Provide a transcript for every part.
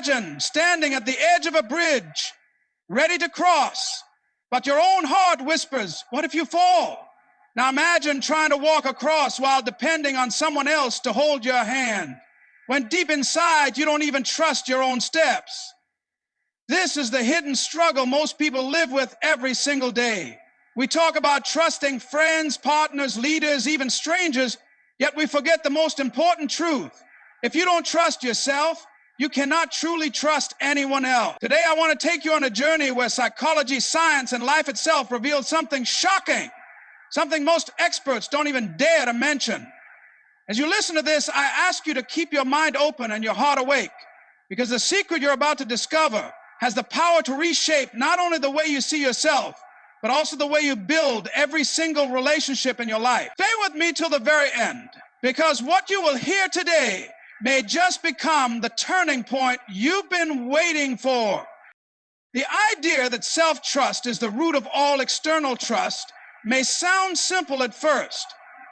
Imagine standing at the edge of a bridge, ready to cross, but your own heart whispers, what if you fall? Now imagine trying to walk across while depending on someone else to hold your hand, when deep inside you don't even trust your own steps. This is the hidden struggle most people live with every single day. We talk about trusting friends, partners, leaders, even strangers, yet we forget the most important truth. If you don't trust yourself, you cannot truly trust anyone else. Today, I want to take you on a journey where psychology, science, and life itself reveal something shocking, something most experts don't even dare to mention. As you listen to this, I ask you to keep your mind open and your heart awake, because the secret you're about to discover has the power to reshape not only the way you see yourself, but also the way you build every single relationship in your life. Stay with me till the very end, because what you will hear today may just become the turning point you've been waiting for. The idea that self-trust is the root of all external trust may sound simple at first,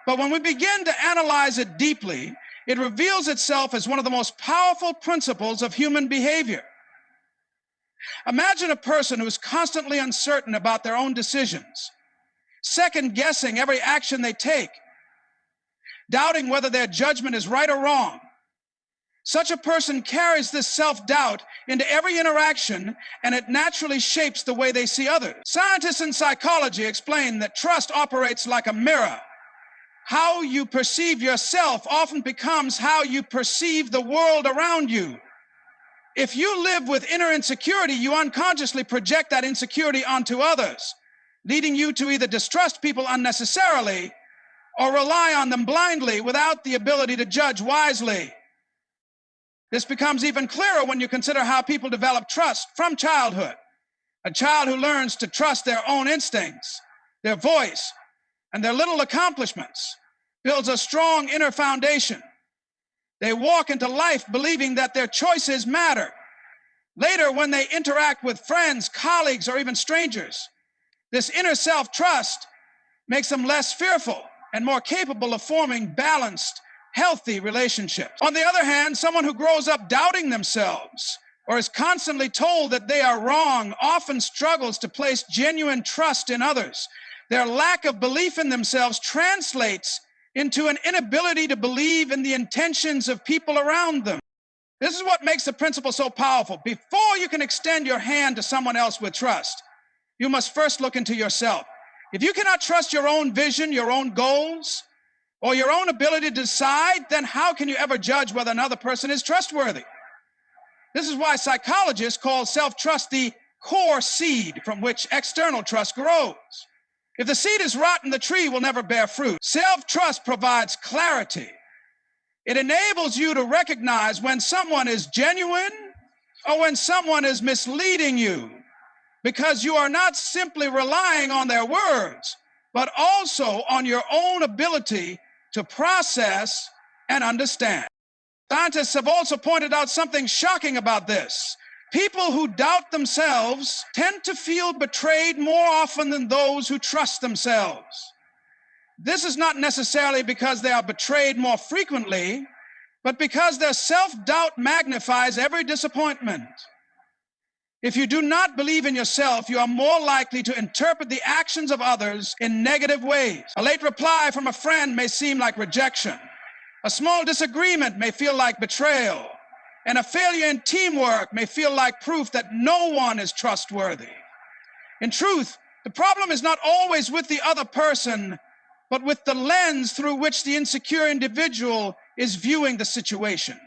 but when we begin to analyze it deeply, it reveals itself as one of the most powerful principles of human behavior. Imagine a person who is constantly uncertain about their own decisions, second-guessing every action they take, doubting whether their judgment is right or wrong. Such a person carries this self-doubt into every interaction, and it naturally shapes the way they see others. Scientists in psychology explain that trust operates like a mirror. How you perceive yourself often becomes how you perceive the world around you. If you live with inner insecurity, you unconsciously project that insecurity onto others, leading you to either distrust people unnecessarily or rely on them blindly without the ability to judge wisely. This becomes even clearer when you consider how people develop trust from childhood. A child who learns to trust their own instincts, their voice, and their little accomplishments builds a strong inner foundation. They walk into life believing that their choices matter. Later, when they interact with friends, colleagues, or even strangers, this inner self-trust makes them less fearful and more capable of forming balanced, healthy relationships. On the other hand, someone who grows up doubting themselves or is constantly told that they are wrong often struggles to place genuine trust in others. Their lack of belief in themselves translates into an inability to believe in the intentions of people around them. This is what makes the principle so powerful. Before you can extend your hand to someone else with trust, you must first look into yourself. If you cannot trust your own vision, your own goals, or your own ability to decide, then how can you ever judge whether another person is trustworthy? This is why psychologists call self-trust the core seed from which external trust grows. If the seed is rotten, the tree will never bear fruit. Self-trust provides clarity. It enables you to recognize when someone is genuine or when someone is misleading you, because you are not simply relying on their words, but also on your own ability to process and understand. Scientists have also pointed out something shocking about this. People who doubt themselves tend to feel betrayed more often than those who trust themselves. This is not necessarily because they are betrayed more frequently, but because their self-doubt magnifies every disappointment. If you do not believe in yourself, you are more likely to interpret the actions of others in negative ways. A late reply from a friend may seem like rejection. A small disagreement may feel like betrayal. And a failure in teamwork may feel like proof that no one is trustworthy. In truth, the problem is not always with the other person, but with the lens through which the insecure individual is viewing the situation.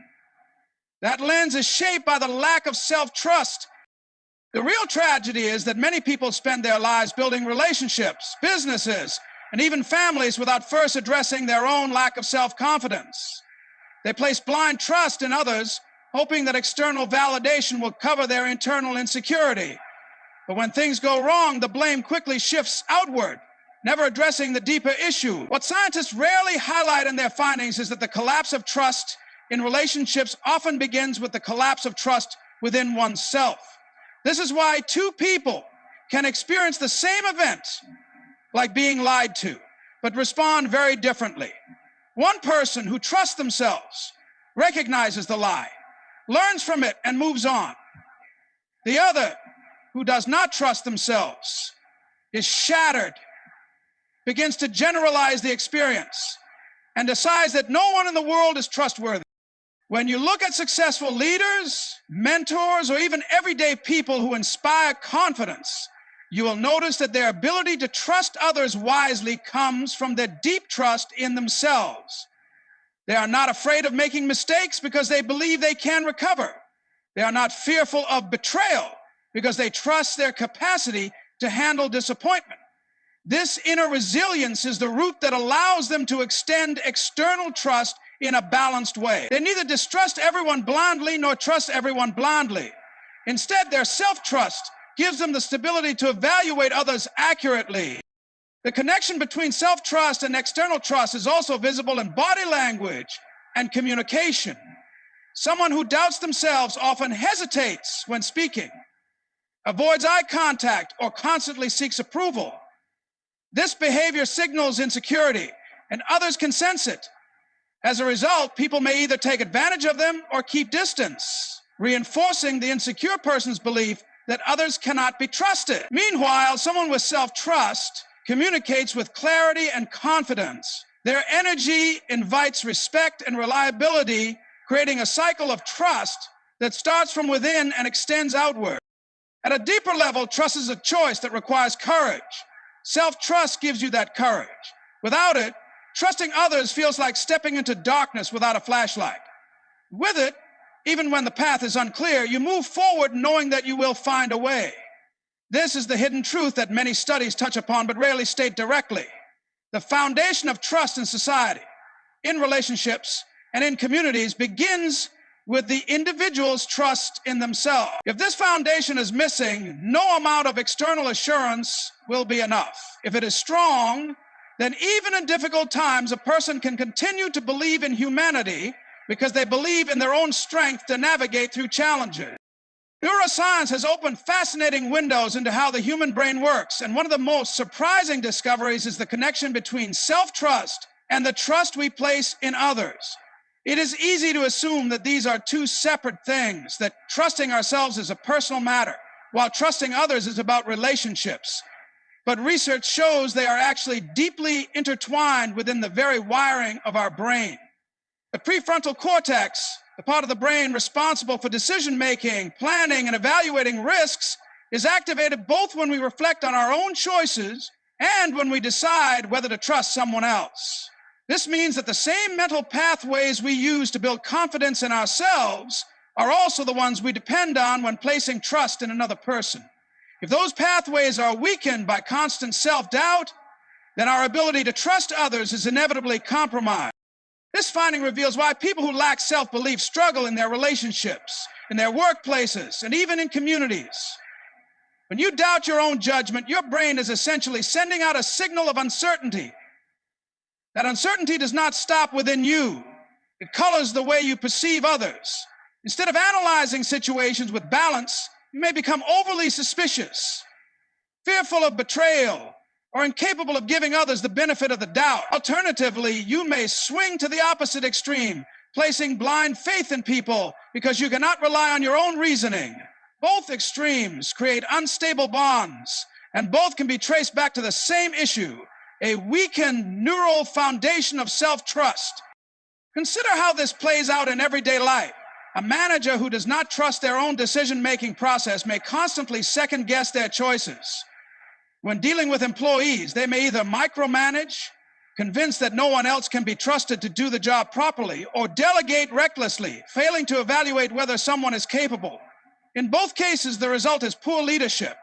That lens is shaped by the lack of self-trust. The real tragedy is that many people spend their lives building relationships, businesses, and even families without first addressing their own lack of self-confidence. They place blind trust in others, hoping that external validation will cover their internal insecurity. But when things go wrong, the blame quickly shifts outward, never addressing the deeper issue. What scientists rarely highlight in their findings is that the collapse of trust in relationships often begins with the collapse of trust within oneself. This is why two people can experience the same event, like being lied to, but respond very differently. One person who trusts themselves recognizes the lie, learns from it, and moves on. The other, who does not trust themselves, is shattered, begins to generalize the experience, and decides that no one in the world is trustworthy. When you look at successful leaders, mentors, or even everyday people who inspire confidence, you will notice that their ability to trust others wisely comes from their deep trust in themselves. They are not afraid of making mistakes because they believe they can recover. They are not fearful of betrayal because they trust their capacity to handle disappointment. This inner resilience is the root that allows them to extend external trust in a balanced way. They neither distrust everyone blindly nor trust everyone blindly. Instead, their self-trust gives them the stability to evaluate others accurately. The connection between self-trust and external trust is also visible in body language and communication. Someone who doubts themselves often hesitates when speaking, avoids eye contact, or constantly seeks approval. This behavior signals insecurity, and others can sense it. As a result, people may either take advantage of them or keep distance, reinforcing the insecure person's belief that others cannot be trusted. Meanwhile, someone with self-trust communicates with clarity and confidence. Their energy invites respect and reliability, creating a cycle of trust that starts from within and extends outward. At a deeper level, trust is a choice that requires courage. Self-trust gives you that courage. Without it, trusting others feels like stepping into darkness without a flashlight. With it, even when the path is unclear, you move forward knowing that you will find a way. This is the hidden truth that many studies touch upon but rarely state directly. The foundation of trust in society, in relationships, and in communities begins with the individual's trust in themselves. If this foundation is missing, no amount of external assurance will be enough. If it is strong, then even in difficult times, a person can continue to believe in humanity because they believe in their own strength to navigate through challenges. Neuroscience has opened fascinating windows into how the human brain works, and one of the most surprising discoveries is the connection between self-trust and the trust we place in others. It is easy to assume that these are two separate things, that trusting ourselves is a personal matter, while trusting others is about relationships. But research shows they are actually deeply intertwined within the very wiring of our brain. The prefrontal cortex, the part of the brain responsible for decision-making, planning, and evaluating risks, is activated both when we reflect on our own choices and when we decide whether to trust someone else. This means that the same mental pathways we use to build confidence in ourselves are also the ones we depend on when placing trust in another person. If those pathways are weakened by constant self-doubt, then our ability to trust others is inevitably compromised. This finding reveals why people who lack self-belief struggle in their relationships, in their workplaces, and even in communities. When you doubt your own judgment, your brain is essentially sending out a signal of uncertainty. That uncertainty does not stop within you. It colors the way you perceive others. Instead of analyzing situations with balance, you may become overly suspicious, fearful of betrayal, or incapable of giving others the benefit of the doubt. Alternatively, you may swing to the opposite extreme, placing blind faith in people because you cannot rely on your own reasoning. Both extremes create unstable bonds, and both can be traced back to the same issue, a weakened neural foundation of self-trust. Consider how this plays out in everyday life. A manager who does not trust their own decision-making process may constantly second-guess their choices. When dealing with employees, they may either micromanage, convinced that no one else can be trusted to do the job properly, or delegate recklessly, failing to evaluate whether someone is capable. In both cases, the result is poor leadership.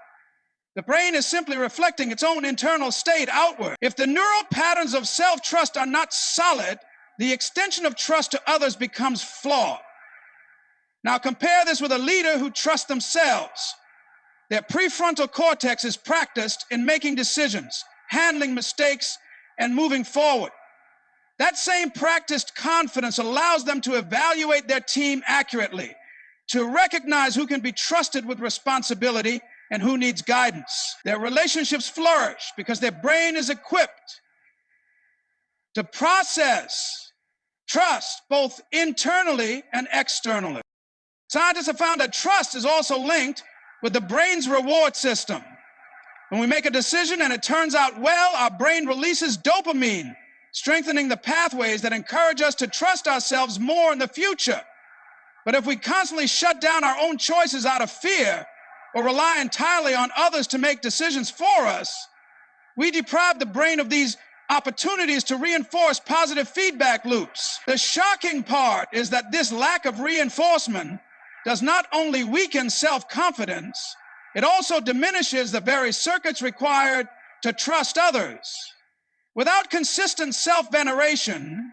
The brain is simply reflecting its own internal state outward. If the neural patterns of self-trust are not solid, the extension of trust to others becomes flawed. Now compare this with a leader who trusts themselves. Their prefrontal cortex is practiced in making decisions, handling mistakes, and moving forward. That same practiced confidence allows them to evaluate their team accurately, to recognize who can be trusted with responsibility and who needs guidance. Their relationships flourish because their brain is equipped to process trust both internally and externally. Scientists have found that trust is also linked with the brain's reward system. When we make a decision and it turns out well, our brain releases dopamine, strengthening the pathways that encourage us to trust ourselves more in the future. But if we constantly shut down our own choices out of fear or rely entirely on others to make decisions for us, we deprive the brain of these opportunities to reinforce positive feedback loops. The shocking part is that this lack of reinforcement does not only weaken self-confidence, it also diminishes the very circuits required to trust others. Without consistent self-veneration,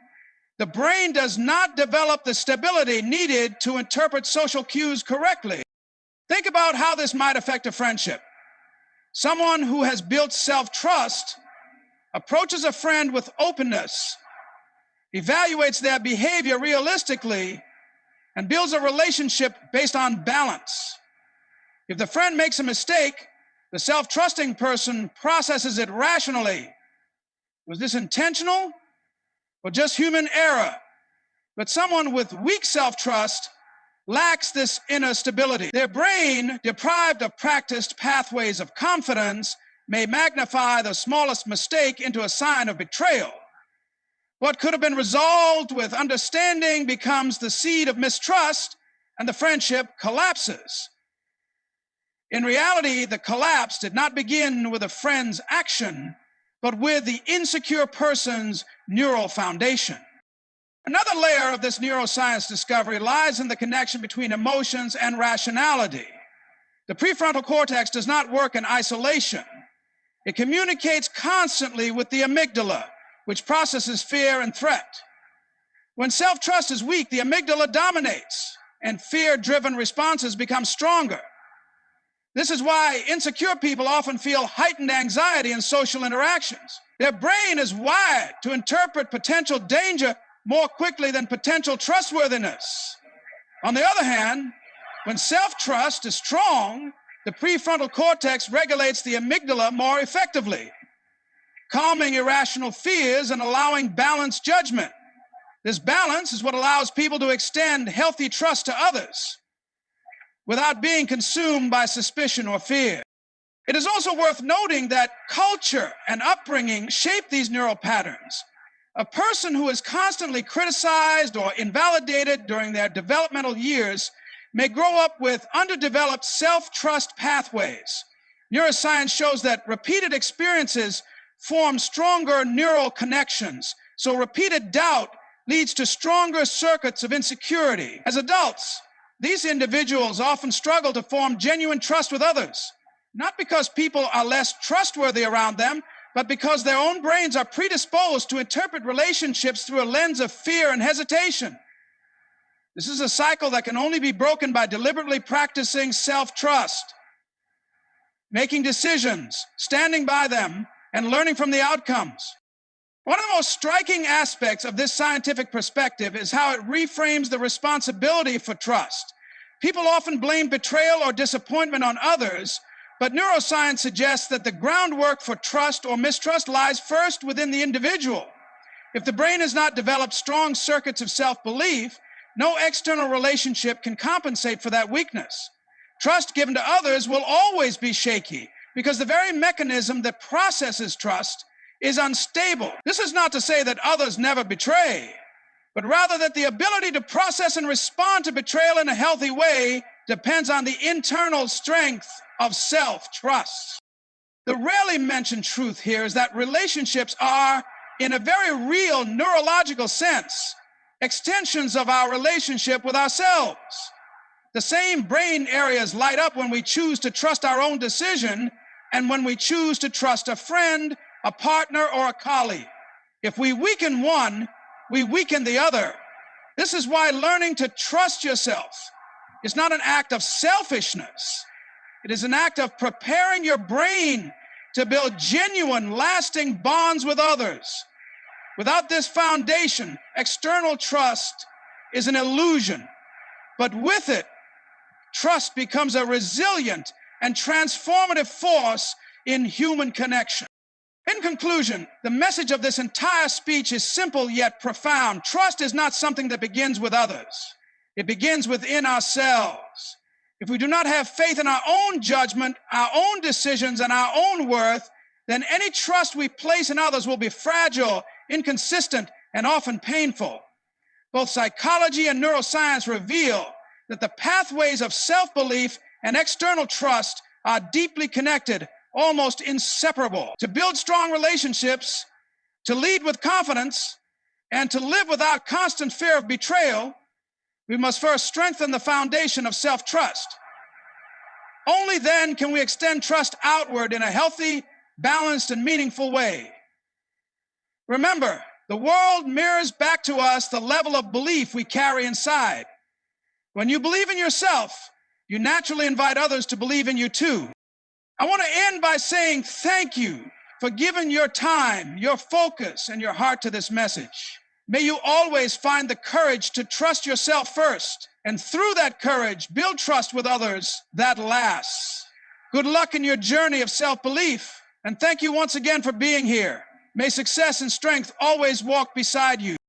the brain does not develop the stability needed to interpret social cues correctly. Think about how this might affect a friendship. Someone who has built self-trust approaches a friend with openness, evaluates their behavior realistically, and builds a relationship based on balance. If the friend makes a mistake, the self-trusting person processes it rationally. Was this intentional or just human error? But someone with weak self-trust lacks this inner stability. Their brain, deprived of practiced pathways of confidence, may magnify the smallest mistake into a sign of betrayal. What could have been resolved with understanding becomes the seed of mistrust, and the friendship collapses. In reality, the collapse did not begin with a friend's action, but with the insecure person's neural foundation. Another layer of this neuroscience discovery lies in the connection between emotions and rationality. The prefrontal cortex does not work in isolation. It communicates constantly with the amygdala, which processes fear and threat. When self-trust is weak, the amygdala dominates, and fear-driven responses become stronger. This is why insecure people often feel heightened anxiety in social interactions. Their brain is wired to interpret potential danger more quickly than potential trustworthiness. On the other hand, when self-trust is strong, the prefrontal cortex regulates the amygdala more effectively, calming irrational fears and allowing balanced judgment. This balance is what allows people to extend healthy trust to others without being consumed by suspicion or fear. It is also worth noting that culture and upbringing shape these neural patterns. A person who is constantly criticized or invalidated during their developmental years may grow up with underdeveloped self-trust pathways. Neuroscience shows that repeated experiences form stronger neural connections, so repeated doubt leads to stronger circuits of insecurity. As adults, these individuals often struggle to form genuine trust with others, not because people are less trustworthy around them, but because their own brains are predisposed to interpret relationships through a lens of fear and hesitation. This is a cycle that can only be broken by deliberately practicing self-trust, making decisions, standing by them, and learning from the outcomes. One of the most striking aspects of this scientific perspective is how it reframes the responsibility for trust. People often blame betrayal or disappointment on others, but neuroscience suggests that the groundwork for trust or mistrust lies first within the individual. If the brain has not developed strong circuits of self-belief, no external relationship can compensate for that weakness. Trust given to others will always be shaky because the very mechanism that processes trust is unstable. This is not to say that others never betray, but rather that the ability to process and respond to betrayal in a healthy way depends on the internal strength of self-trust. The rarely mentioned truth here is that relationships are, in a very real neurological sense, extensions of our relationship with ourselves. The same brain areas light up when we choose to trust our own decision and when we choose to trust a friend, a partner, or a colleague. If we weaken one, we weaken the other. This is why learning to trust yourself is not an act of selfishness. It is an act of preparing your brain to build genuine, lasting bonds with others. Without this foundation, external trust is an illusion. But with it, trust becomes a resilient and transformative force in human connection. In conclusion, the message of this entire speech is simple yet profound. Trust is not something that begins with others. It begins within ourselves. If we do not have faith in our own judgment, our own decisions, and our own worth, then any trust we place in others will be fragile, inconsistent, and often painful. Both psychology and neuroscience reveal that the pathways of self-belief and external trust are deeply connected, almost inseparable. To build strong relationships, to lead with confidence, and to live without constant fear of betrayal, we must first strengthen the foundation of self-trust. Only then can we extend trust outward in a healthy, balanced, and meaningful way. Remember, the world mirrors back to us the level of belief we carry inside. When you believe in yourself, you naturally invite others to believe in you too. I want to end by saying thank you for giving your time, your focus, and your heart to this message. May you always find the courage to trust yourself first, and through that courage, build trust with others that lasts. Good luck in your journey of self-belief, and thank you once again for being here. May success and strength always walk beside you.